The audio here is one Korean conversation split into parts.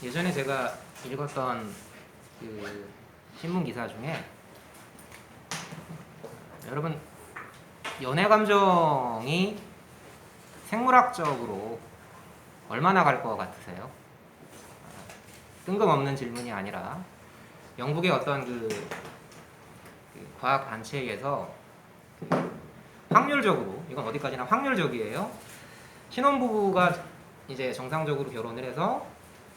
예전에 제가 읽었던 그 신문 기사 중에 여러분 연애 감정이 생물학적으로 얼마나 갈 것 같으세요? 뜬금없는 질문이 아니라 영국의 어떤 그 과학 단체에서 확률적으로, 이건 어디까지나 확률적이에요. 신혼부부가 이제 정상적으로 결혼을 해서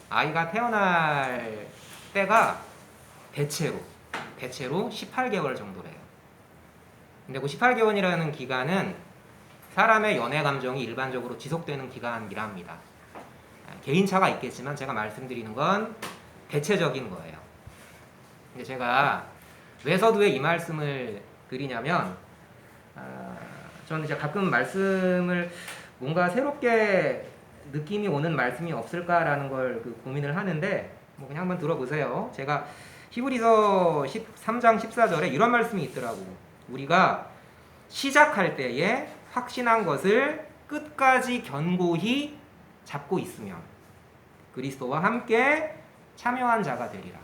아이가 태어날 때가 대체로 18개월 정도래요. 근데 그 18개월이라는 기간은 사람의 연애 감정이 일반적으로 지속되는 기간이랍니다. 개인차가 있겠지만 제가 말씀드리는 건 대체적인 거예요. 근데 제가 왜 서두에 이 말씀을 드리냐면 저는 이제 가끔 말씀을 뭔가 새롭게 느낌이 오는 말씀이 없을까라는 걸 고민을 하는데 뭐 그냥 한번 들어보세요. 제가 히브리서 13장 14절에 이런 말씀이 있더라고. 우리가 시작할 때에 확신한 것을 끝까지 견고히 잡고 있으면 그리스도와 함께 참여한 자가 되리라.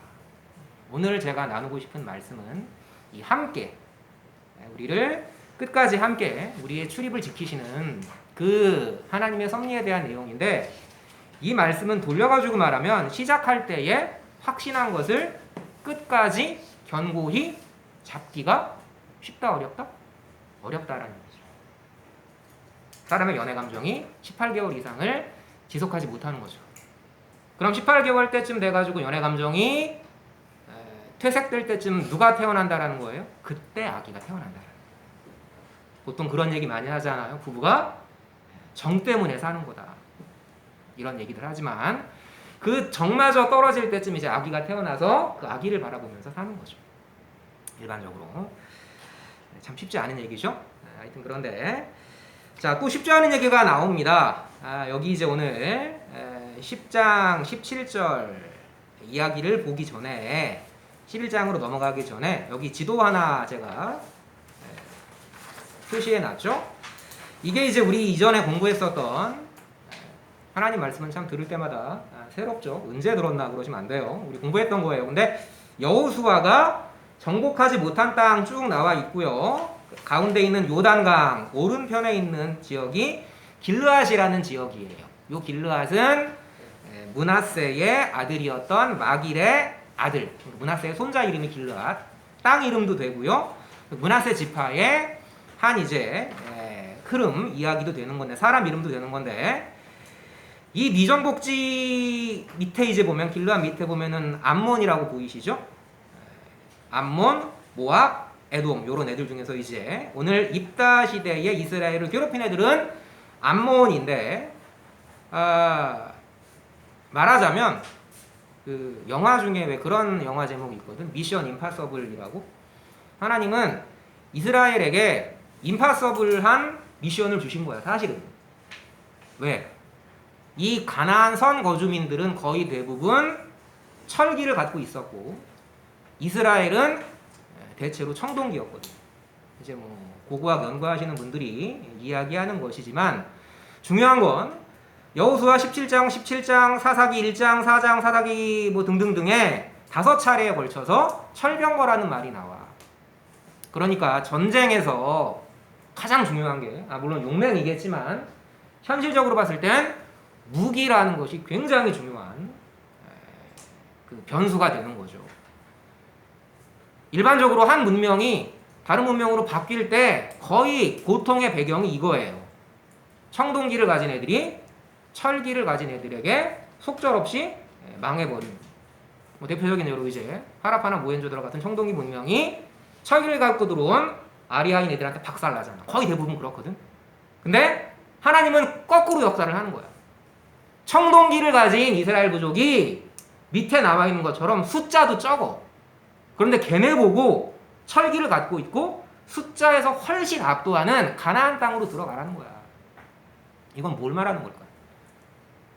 오늘 제가 나누고 싶은 말씀은 이 함께, 우리를 끝까지 함께 우리의 출입을 지키시는 그 하나님의 섭리에 대한 내용인데, 이 말씀은 돌려가지고 말하면 시작할 때에 확신한 것을 끝까지 견고히 잡기가 쉽다, 어렵다? 어렵다라는 거죠. 사람의 연애 감정이 18개월 이상을 지속하지 못하는 거죠. 그럼 18개월 때쯤 돼가지고 연애 감정이 퇴색될 때쯤 누가 태어난다라는 거예요? 그때 아기가 태어난다라는 거예요. 보통 그런 얘기 많이 하잖아요. 부부가 정 때문에 사는 거다, 이런 얘기들 하지만 그 정마저 떨어질 때쯤 이제 아기가 태어나서 그 아기를 바라보면서 사는 거죠. 일반적으로 참 쉽지 않은 얘기죠. 하여튼 그런데 자, 또 쉽지 않은 얘기가 나옵니다. 여기 이제 오늘 10장 17절 이야기를 보기 전에 11장으로 넘어가기 전에 여기 지도 하나 제가 표시해 놨죠. 이게 이제 우리 이전에 공부했었던 하나님 말씀은 참 들을 때마다 새롭죠. 언제 들었나 그러시면 안 돼요. 우리 공부했던 거예요. 근데 여호수아가 정복하지 못한 땅 쭉 나와 있고요. 가운데 있는 요단강 오른편에 있는 지역이 길르앗이라는 지역이에요. 요 길르앗은 므낫세의 아들이었던 마길의 아들, 므낫세의 손자 이름이 길르앗, 땅 이름도 되고요. 므낫세 지파의 한 이제 흐름 이야기도 되는 건데, 사람 이름도 되는 건데, 이 미정복지 밑에 이제 보면 길르앗 밑에 보면은 암몬이라고 보이시죠? 암몬, 모압, 에돔, 요런 애들 중에서 이제 오늘 입다 시대에 이스라엘을 괴롭힌 애들은 암몬인데, 말하자면 그 영화 중에 왜 그런 영화 제목이 있거든. 미션 임파서블이라고. 하나님은 이스라엘에게 임파서블한 미션을 주신 거야, 사실은. 왜? 이 가나안 선 거주민들은 거의 대부분 철기를 갖고 있었고, 이스라엘은 대체로 청동기였거든. 이제 뭐 고고학 연구하시는 분들이 이야기하는 것이지만, 중요한 건 여호수아 17장, 사사기 1장, 4장, 사사기 뭐 등등등에 5차례에 걸쳐서 철병거라는 말이 나와. 그러니까 전쟁에서 가장 중요한 게, 물론 용맹이겠지만 현실적으로 봤을 땐 무기라는 것이 굉장히 중요한 그 변수가 되는 거죠. 일반적으로 한 문명이 다른 문명으로 바뀔 때 거의 보통의 배경이 이거예요. 청동기를 가진 애들이 철기를 가진 애들에게 속절없이 망해버린. 뭐 대표적인 예로 이제 하라파나 모헨조다로 같은 청동기 문명이 철기를 갖고 들어온 아리아인 애들한테 박살나잖아. 거의 대부분 그렇거든. 근데 하나님은 거꾸로 역사를 하는 거야. 청동기를 가진 이스라엘 부족이 밑에 나와 있는 것처럼 숫자도 적어. 그런데 걔네 보고 철기를 갖고 있고 숫자에서 훨씬 압도하는 가나안 땅으로 들어가라는 거야. 이건 뭘 말하는 걸까?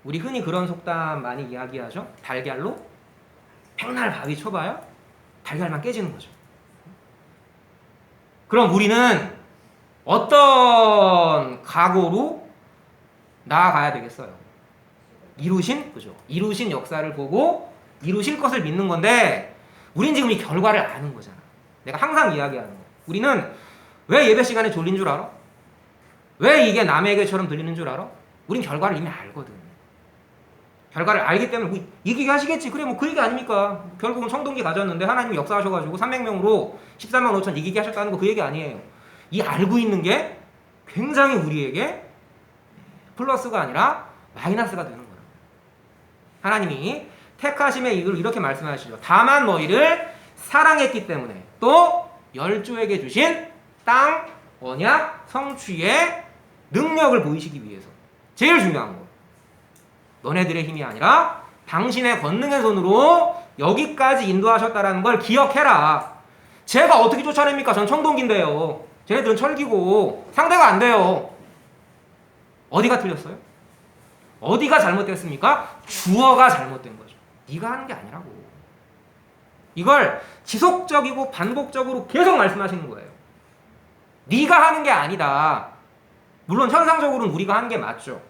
우리 흔히 그런 속담 많이 이야기하죠. 달걀로 백날 바위 쳐봐야 달걀만 깨지는 거죠. 그럼 우리는 어떤 각오로 나아가야 되겠어요? 이루신, 그죠? 이루신 역사를 보고 이루실 것을 믿는 건데, 우린 지금 이 결과를 아는 거잖아. 내가 항상 이야기하는 거. 우리는 왜 예배 시간에 졸린 줄 알아? 왜 이게 남의 얘기처럼 들리는 줄 알아? 우린 결과를 이미 알거든. 결과를 알기 때문에 뭐 이기게 하시겠지. 그래, 뭐 그 얘기 아닙니까? 결국은 청동기 가졌는데 하나님이 역사하셔가지고 300명으로 13만 5천 이기게 하셨다는 거 그 얘기 아니에요. 이 알고 있는 게 굉장히 우리에게 플러스가 아니라 마이너스가 되는 거예요. 하나님이 택하심의 이유를 이렇게 말씀하시죠. 다만 너희를 사랑했기 때문에, 또 열조에게 주신 땅, 언약, 성취의 능력을 보이시기 위해서. 제일 중요한 거. 너네들의 힘이 아니라 당신의 권능의 손으로 여기까지 인도하셨다는 걸 기억해라. 제가 어떻게 쫓아냅니까? 전 청동기인데요. 쟤네들은 철기고 상대가 안 돼요. 어디가 틀렸어요? 어디가 잘못됐습니까? 주어가 잘못된 거죠. 네가 하는 게 아니라고. 이걸 지속적이고 반복적으로 계속 말씀하시는 거예요. 네가 하는 게 아니다. 물론 현상적으로는 우리가 하는 게 맞죠.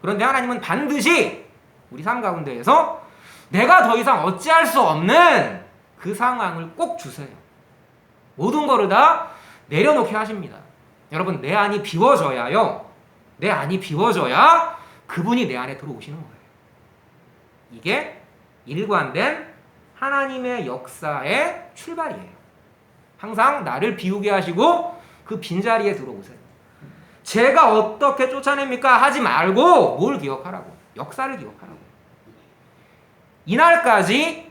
그런데 하나님은 반드시 우리 삶 가운데에서 내가 더 이상 어찌할 수 없는 그 상황을 꼭 주세요. 모든 거를 다 내려놓게 하십니다. 여러분, 내 안이 비워져야요. 내 안이 비워져야 그분이 내 안에 들어오시는 거예요. 이게 일관된 하나님의 역사의 출발이에요. 항상 나를 비우게 하시고 그 빈자리에 들어오세요. 제가 어떻게 쫓아냅니까? 하지 말고 뭘 기억하라고? 역사를 기억하라고. 이날까지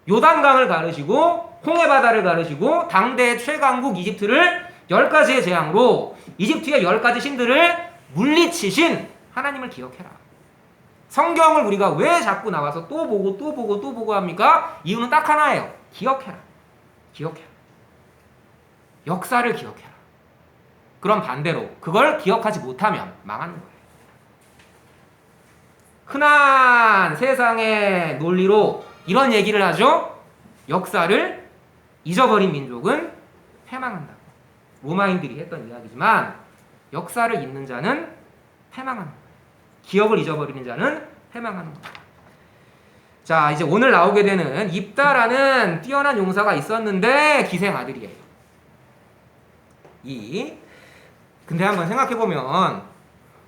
요단강을 가르시고 홍해바다를 가르시고 당대의 최강국 이집트를 10가지의 재앙으로 이집트의 10가지 신들을 물리치신 하나님을 기억해라. 성경을 우리가 왜 자꾸 나와서 또 보고 또 보고 또 보고 합니까? 이유는 딱 하나예요. 기억해라. 기억해라. 역사를 기억해라. 그럼 반대로 그걸 기억하지 못하면 망하는 거예요. 흔한 세상의 논리로 이런 얘기를 하죠. 역사를 잊어버린 민족은 패망한다. 로마인들이 했던 이야기지만 역사를 잊는 자는 패망하는 거예요. 기억을 잊어버리는 자는 패망하는 거예요. 자, 이제 오늘 나오게 되는 입다라는 뛰어난 용사가 있었는데 기생 아들이에요. 근데 한번 생각해보면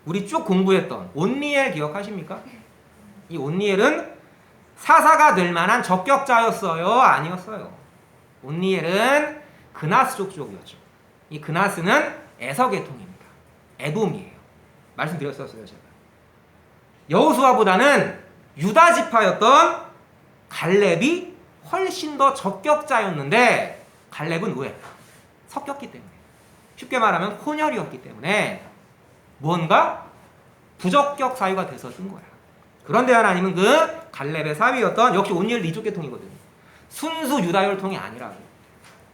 우리 쭉 공부했던 온니엘 기억하십니까? 이 온니엘은 사사가 될 만한 적격자였어요? 아니었어요? 온니엘은 그나스 족속이었죠. 이 그나스는 에서 계통입니다. 에돔이에요. 말씀드렸었어요, 제가. 여호수아보다는 유다 지파였던 갈렙이 훨씬 더 적격자였는데 갈렙은 왜? 섞였기 때문에. 쉽게 말하면 혼혈이었기 때문에 무언가 부적격 사유가 돼서 쓴 거야. 그런데 하나님은 그 갈렙의 사위였던 역시 온니엘도 이쪽 계통이거든요. 순수 유다 혈통이 아니라고.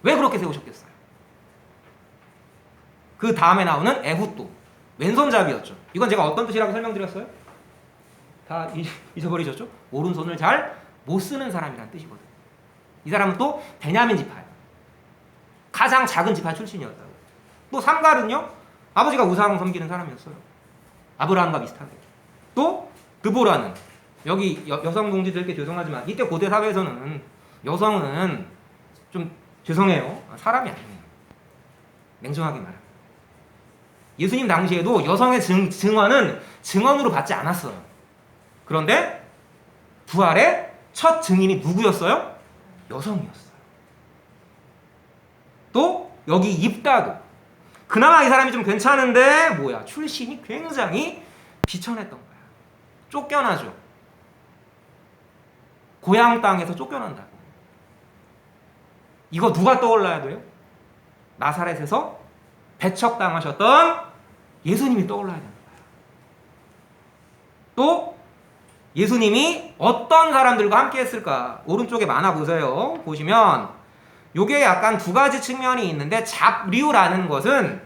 왜 그렇게 세우셨겠어요? 그 다음에 나오는 에훗도 왼손잡이였죠. 이건 제가 어떤 뜻이라고 설명드렸어요? 다 잊어버리셨죠? 오른손을 잘 못 쓰는 사람이라는 뜻이거든요. 이 사람은 또 베냐민 지파예요. 가장 작은 지파 출신이었다고. 또 삼갈은요, 아버지가 우상 섬기는 사람이었어요. 아브라함과 비슷하게. 또 드보라는, 여기 여성 동지들께 죄송하지만 이때 고대 사회에서는 여성은 좀 죄송해요, 사람이 아니에요. 냉정하게 말합니다. 예수님 당시에도 여성의 증언은 증언으로 받지 않았어요. 그런데 부활의 첫 증인이 누구였어요? 여성이었어요. 또 여기 입다도 그나마 이 사람이 좀 괜찮은데 뭐야? 출신이 굉장히 비천했던 거야. 쫓겨나죠. 고향 땅에서 쫓겨난다고. 이거 누가 떠올라야 돼요? 나사렛에서 배척당하셨던 예수님이 떠올라야 되는 거야. 또 예수님이 어떤 사람들과 함께 했을까? 오른쪽에 만화 보세요. 보시면 요게 약간 두 가지 측면이 있는데 잡류라는 것은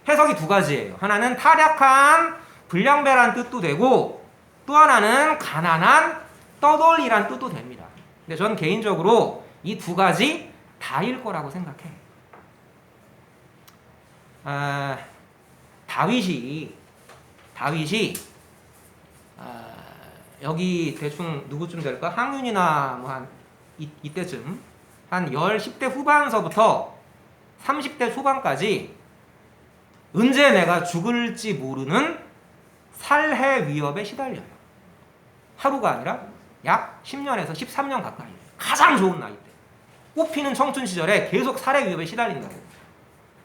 해석이 두 가지예요. 하나는 타락한 불량배란 뜻도 되고 또 하나는 가난한 떠돌이란 뜻도 됩니다. 근데 저는 개인적으로 이 두 가지 다일 거라고 생각해. 다윗이 여기 대충 누구쯤 될까? 항윤이나 뭐 한 이때쯤 한 10대 후반서부터 30대 초반까지 언제 내가 죽을지 모르는 살해 위협에 시달려요. 하루가 아니라 약 10년에서 13년 가까이. 가장 좋은 나이 때. 꽃피는 청춘 시절에 계속 살해 위협에 시달린다고.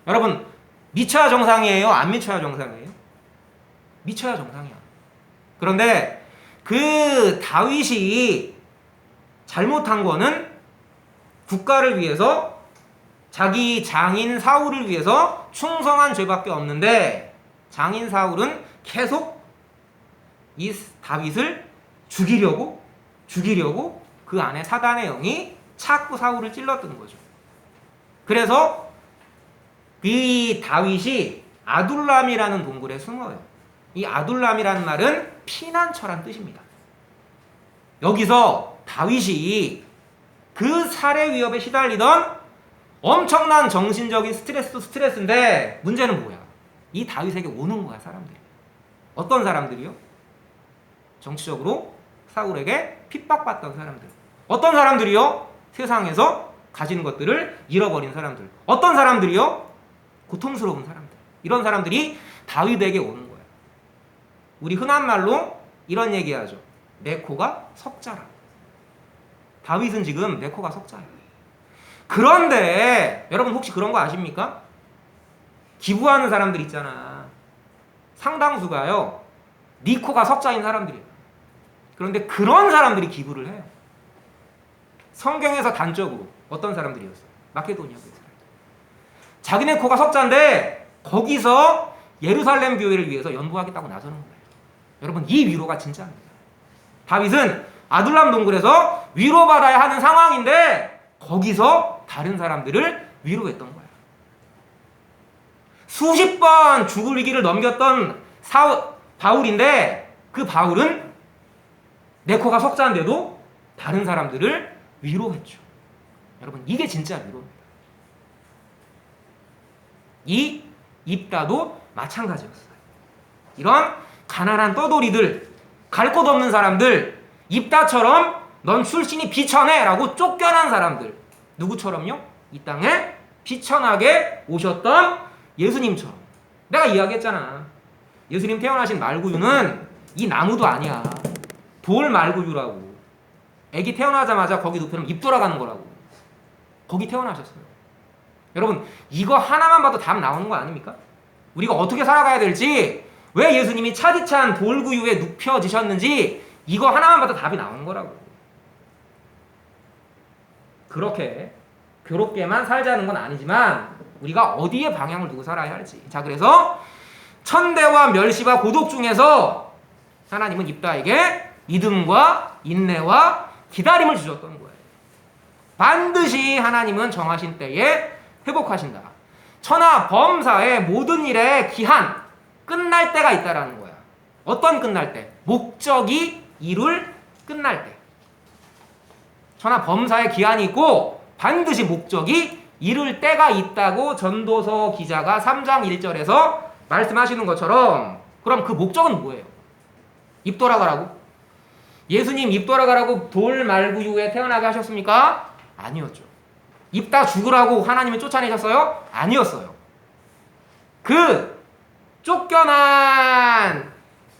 여러분, 미쳐야 정상이에요? 안 미쳐야 정상이에요? 미쳐야 정상이야. 그런데 그 다윗이 잘못한 거는 국가를 위해서 자기 장인 사울을 위해서 충성한 죄밖에 없는데 장인 사울은 계속 이 다윗을 죽이려고 그 안에 사단의 영이 자꾸 사울을 찔렀던 거죠. 그래서 이 다윗이 아둘람이라는 동굴에 숨어요. 이 아둘람이라는 말은 피난처란 뜻입니다. 여기서 다윗이 그 살해 위협에 시달리던 엄청난 정신적인 스트레스도 스트레스인데 문제는 뭐야? 이 다윗에게 오는 거야, 사람들이. 어떤 사람들이요? 정치적으로 사울에게 핍박받던 사람들. 어떤 사람들이요? 세상에서 가진 것들을 잃어버린 사람들. 어떤 사람들이요? 고통스러운 사람들. 이런 사람들이 다윗에게 오는 거야. 우리 흔한 말로 이런 얘기하죠. 내 코가 석자라. 다윗은 지금 내 코가 석자야. 그런데 여러분 혹시 그런 거 아십니까? 기부하는 사람들 있잖아. 상당수가요. 네 코가 석자인 사람들이에요. 그런데 그런 사람들이 기부를 해요. 성경에서 단적으로 어떤 사람들이었어요? 마케도니아 교회 사람들. 자기네 코가 석자인데 거기서 예루살렘 교회를 위해서 연부하겠다고 나서는 거예요. 여러분 이 위로가 진짜입니다. 다윗은 아둘람 동굴에서 위로받아야 하는 상황인데 거기서 다른 사람들을 위로했던 거야. 수십 번 죽을 위기를 넘겼던 바울인데 그 바울은 내 코가 석자인데도 다른 사람들을 위로했죠. 여러분 이게 진짜 위로입니다. 이 입다도 마찬가지였어요. 이런 가난한 떠돌이들, 갈 곳 없는 사람들, 입다처럼 넌 출신이 비천해 라고 쫓겨난 사람들. 누구처럼요? 이 땅에 비천하게 오셨던 예수님처럼. 내가 이야기했잖아. 예수님 태어나신 말구유는 이 나무도 아니야. 돌 말구유라고. 애기 태어나자마자 거기 눕히면 입 돌아가는 거라고. 거기 태어나셨어요. 여러분 이거 하나만 봐도 답 나오는 거 아닙니까? 우리가 어떻게 살아가야 될지, 왜 예수님이 차디찬 돌구유에 눕혀지셨는지 이거 하나만 봐도 답이 나오는 거라고. 그렇게 괴롭게만 살자는 건 아니지만 우리가 어디에 방향을 두고 살아야 할지. 자, 그래서 천대와 멸시와 고독 중에서 하나님은 입다에게 믿음과 인내와 기다림을 주셨던 거예요. 반드시 하나님은 정하신 때에 회복하신다. 천하 범사의 모든 일의 기한, 끝날 때가 있다라는 거야. 어떤 끝날 때? 목적이 이룰 끝날 때. 천하 범사의 기한이 있고 반드시 목적이 이룰 때가 있다고 전도서 기자가 3장 1절에서 말씀하시는 것처럼, 그럼 그 목적은 뭐예요? 입 돌아가라고? 예수님 입 돌아가라고 돌 말구유에 태어나게 하셨습니까? 아니었죠. 입 다 죽으라고 하나님이 쫓아내셨어요? 아니었어요. 그 쫓겨난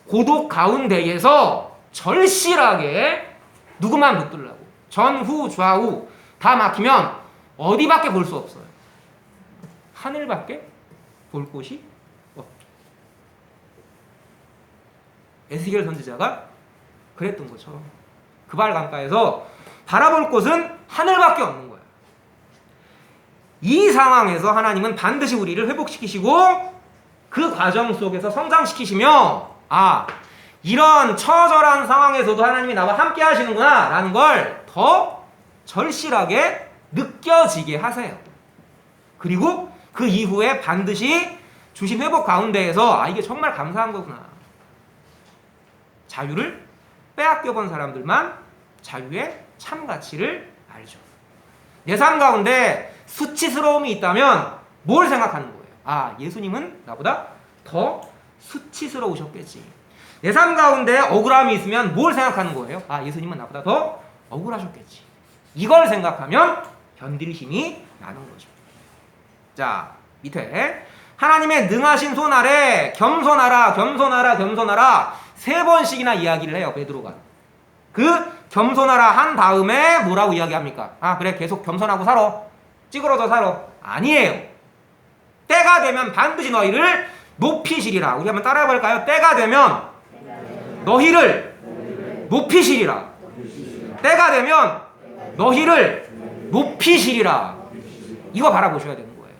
고독 가운데에서 절실하게 누구만 붙들라고. 전후 좌우 다 막히면 어디밖에 볼 수 없어요. 하늘밖에 볼 곳이 없죠. 에스겔 선지자가 그랬던 것처럼 그발 강가에서 바라볼 곳은 하늘밖에 없는 거야. 이 상황에서 하나님은 반드시 우리를 회복시키시고 그 과정 속에서 성장시키시며, 아, 이런 처절한 상황에서도 하나님이 나와 함께 하시는구나 라는 걸 더 절실하게 느껴지게 하세요. 그리고 그 이후에 반드시 주신 회복 가운데에서, 아, 이게 정말 감사한 거구나. 자유를 빼앗겨 본 사람들만 자유의 참 가치를 알죠. 내 삶 가운데 수치스러움이 있다면 뭘 생각하는 거예요? 아, 예수님은 나보다 더 수치스러우셨겠지. 내 삶 가운데 억울함이 있으면 뭘 생각하는 거예요? 아, 예수님은 나보다 더 억울하셨겠지. 이걸 생각하면 견딜 힘이 나는 거죠. 자, 밑에 하나님의 능하신 손 아래 겸손하라, 겸손하라, 겸손하라 3번씩이나 이야기를 해요, 베드로가. 그 겸손하라 한 다음에 뭐라고 이야기합니까? 아, 그래, 계속 겸손하고 살아. 찌그러져 살아. 아니에요. 때가 되면 반드시 너희를 높이시리라. 우리 한번 따라해 볼까요? 때가 되면 너희를 높이시리라. 때가 되면 너희를 높이시리라. 이거 바라보셔야 되는 거예요.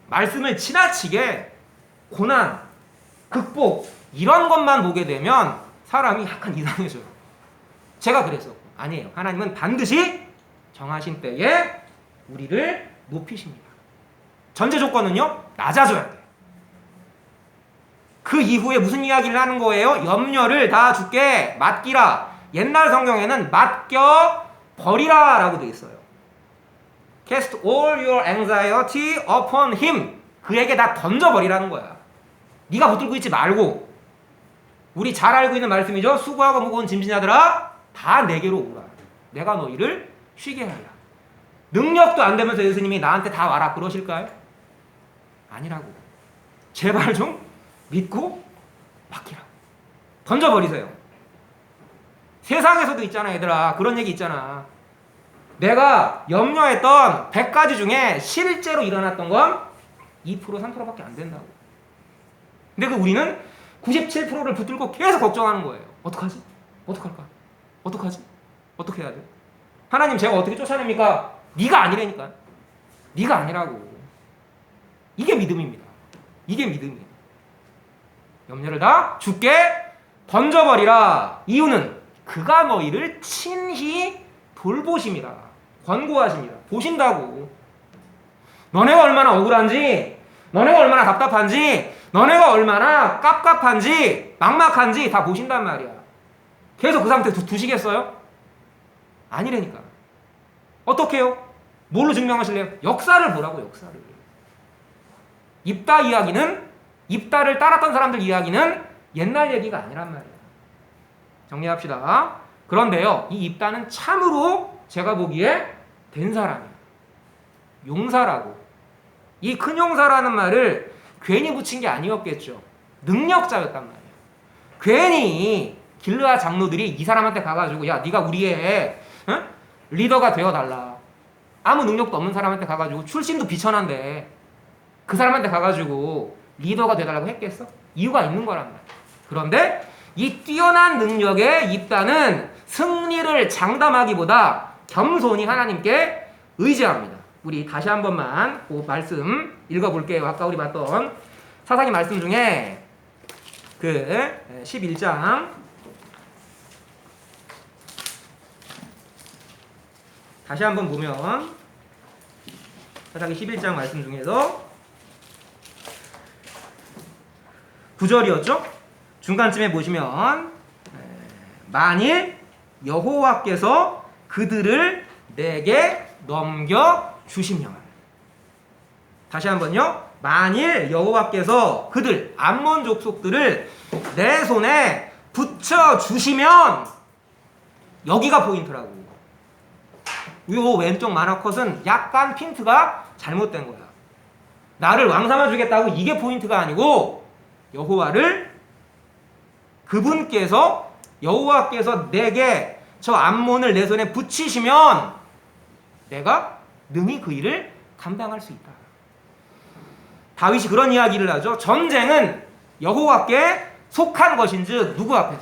말씀을 지나치게 고난, 극복 이런 것만 보게 되면 사람이 약간 이상해져요. 제가 그랬었고. 아니에요. 하나님은 반드시 정하신 때에 우리를 높이십니다. 전제 조건은요, 낮아져야 돼요. 그 이후에 무슨 이야기를 하는 거예요? 염려를 다 주께 맡기라. 옛날 성경에는 맡겨 버리라 라고 되어 있어요. Cast all your anxiety upon him. 그에게 다 던져버리라는 거야. 네가 붙들고 있지 말고. 우리 잘 알고 있는 말씀이죠. 수고하고 무거운 짐진 자들아 다 내게로 오라. 내가 너희를 쉬게 하리라. 능력도 안 되면서 예수님이 나한테 다 와라 그러실까요? 아니라고. 제발 좀 믿고 맡기라고. 던져버리세요. 세상에서도 있잖아, 얘들아. 그런 얘기 있잖아. 내가 염려했던 100가지 중에 실제로 일어났던 건 2%, 3%밖에 안 된다고. 근데 우리는 97%를 붙들고 계속 걱정하는 거예요. 어떡하지? 어떡할까? 어떡하지? 어떻게 해야 돼? 하나님 제가 어떻게 쫓아냅니까? 네가 아니라니까. 네가 아니라고. 이게 믿음입니다. 이게 믿음이에요. 염려를 다 주께 던져버리라. 이유는 그가 너희를 친히 돌보심이라. 권고하십니다. 보신다고. 너네가 얼마나 억울한지, 너네가 얼마나 답답한지, 너네가 얼마나 깝깝한지, 막막한지 다 보신단 말이야. 계속 그 상태 두시겠어요? 아니라니까. 어떻게 해요? 뭘로 증명하실래요? 역사를 보라고, 역사를. 입다 이야기는, 입다를 따랐던 사람들 이야기는 옛날 얘기가 아니란 말이야. 정리합시다. 그런데요, 이 입다는 참으로 제가 보기에 된 사람이에요. 용사라고. 이 큰 용사라는 말을 괜히 붙인 게 아니었겠죠. 능력자였단 말이에요. 괜히 길르앗 장로들이 이 사람한테 가가지고 야, 네가 우리의 리더가 되어달라. 아무 능력도 없는 사람한테 가가지고 출신도 비천한데 그 사람한테 가가지고 리더가 되달라고 했겠어? 이유가 있는 거란 말이야. 그런데 이 뛰어난 능력의 입다는 승리를 장담하기보다 겸손히 하나님께 의지합니다. 우리 다시 한 번만 그 말씀 읽어볼게요. 아까 우리 봤던 사사기 말씀 중에 그 11장 다시 한 번 보면 사사기 11장 말씀 중에서 9절이었죠? 중간쯤에 보시면 만일 여호와께서 그들을 내게 넘겨주시면, 다시 한번요. 만일 여호와께서 그들 암몬 족속들을 내 손에 붙여주시면, 여기가 포인트라고. 요 왼쪽 만화 컷은 약간 핀트가 잘못된 거야. 나를 왕 삼아주겠다고 이게 포인트가 아니고, 여호와께서 내게 저 암몬을 내 손에 붙이시면 내가 능히 그 일을 감당할 수 있다. 다윗이 그런 이야기를 하죠. 전쟁은 여호와께 속한 것인즉 누구 앞에서?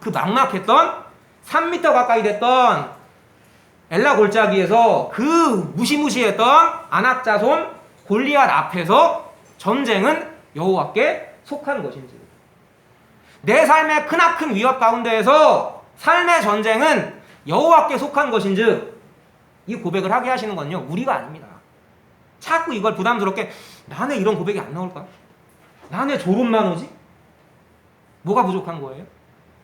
그 막막했던 3m 가까이 됐던 엘라 골짜기에서 그 무시무시했던 아낙 자손 골리앗 앞에서 전쟁은 여호와께 속한 것인지, 내 삶의 크나큰 위협 가운데에서 삶의 전쟁은 여호와께 속한 것인즉, 이 고백을 하게 하시는 건요, 우리가 아닙니다. 자꾸 이걸 부담스럽게 나는 이런 고백이 안 나올까? 나는 졸음만 오지? 뭐가 부족한 거예요?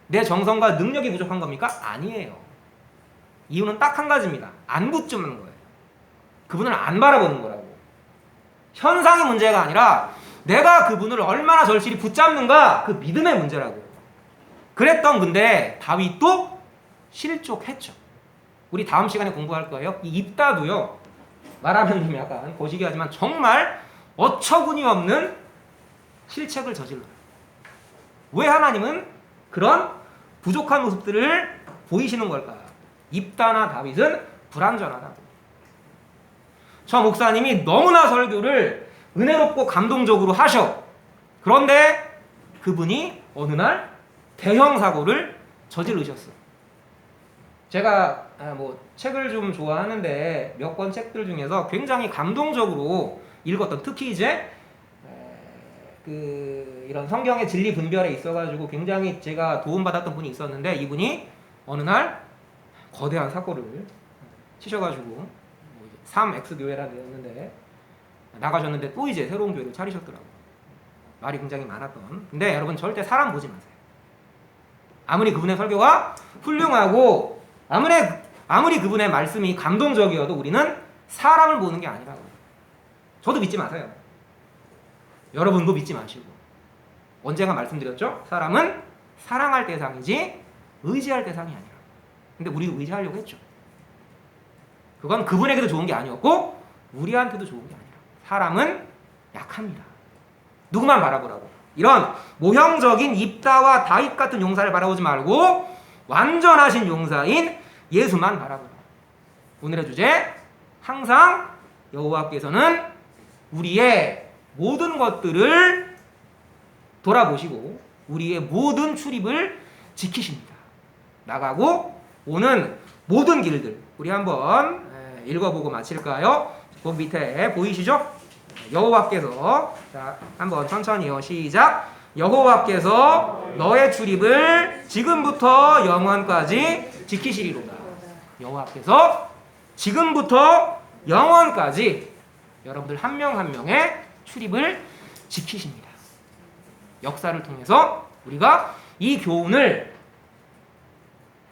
내 정성과 능력이 부족한 겁니까? 아니에요. 이유는 딱 한 가지입니다. 안 붙주는 거예요. 그분을 안 바라보는 거라고. 현상의 문제가 아니라 내가 그분을 얼마나 절실히 붙잡는가, 그 믿음의 문제라고요. 그랬던 근데 다윗도 실족했죠. 우리 다음 시간에 공부할 거예요. 이 입다도요. 말하면 좀 약간 거시기 하지만 정말 어처구니 없는 실책을 저질러요. 왜 하나님은 그런 부족한 모습들을 보이시는 걸까요? 입다나 다윗은 불완전하다. 저 목사님이 너무나 설교를 은혜롭고 감동적으로 하셔. 그런데 그분이 어느 날 대형 사고를 저지르셨어요. 제가 뭐 책을 좀 좋아하는데 몇 권 책들 중에서 굉장히 감동적으로 읽었던, 특히 이제 이런 성경의 진리 분별에 있어가지고 굉장히 제가 도움받았던 분이 있었는데, 이분이 어느 날 거대한 사고를 치셔가지고 3X 교회라는 데였는데 나가셨는데 또 이제 새로운 교회를 차리셨더라고요. 말이 굉장히 많았던. 근데 여러분 절대 사람 보지 마세요. 아무리 그분의 설교가 훌륭하고 아무리 그분의 말씀이 감동적이어도 우리는 사람을 보는 게 아니라고요. 저도 믿지 마세요. 여러분도 믿지 마시고. 언젠가 말씀드렸죠? 사람은 사랑할 대상이지 의지할 대상이 아니라. 근데 우리 의지하려고 했죠. 그건 그분에게도 좋은 게 아니었고 우리한테도 좋은 게 아니라. 사람은 약합니다. 누구만 바라보라고. 이런 모형적인 입다와 다윗 같은 용사를 바라보지 말고 완전하신 용사인 예수만 바라보라. 오늘의 주제, 항상 여호와께서는 우리의 모든 것들을 돌아보시고 우리의 모든 출입을 지키십니다. 나가고 오는 모든 길들, 우리 한번 읽어보고 마칠까요? 그 밑에 보이시죠? 여호와께서, 자 한번 천천히요. 시작. 여호와께서 너의 출입을 지금부터 영원까지 지키시리로다. 여호와께서 지금부터 영원까지 여러분들 한 명 한 명의 출입을 지키십니다. 역사를 통해서 우리가 이 교훈을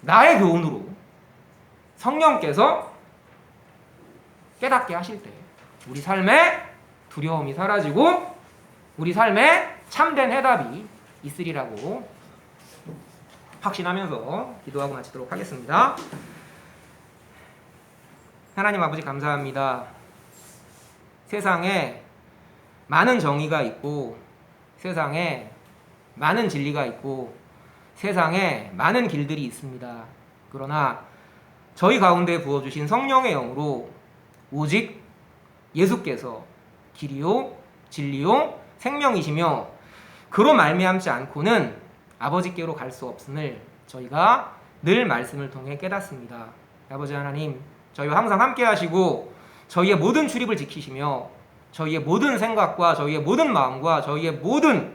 나의 교훈으로 성령께서 깨닫게 하실 때 우리 삶에 두려움이 사라지고 우리 삶에 참된 해답이 있으리라고 확신하면서 기도하고 마치도록 하겠습니다. 하나님 아버지 감사합니다. 세상에 많은 정의가 있고 세상에 많은 진리가 있고 세상에 많은 길들이 있습니다. 그러나 저희 가운데 부어주신 성령의 영으로 오직 예수께서 길이요 진리요 생명이시며 그로 말미암지 않고는 아버지께로 갈 수 없음을 저희가 늘 말씀을 통해 깨닫습니다. 아버지 하나님, 저희와 항상 함께 하시고 저희의 모든 출입을 지키시며 저희의 모든 생각과 저희의 모든 마음과 저희의 모든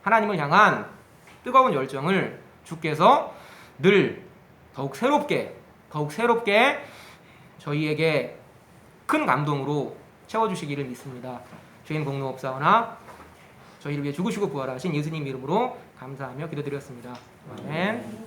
하나님을 향한 뜨거운 열정을 주께서 늘 더욱 새롭게 저희에게 큰 감동으로 채워주시기를 믿습니다. 죄인 공로옵사오나 저희를 위해 죽으시고 부활하신 예수님 이름으로 감사하며 기도드렸습니다. 아멘.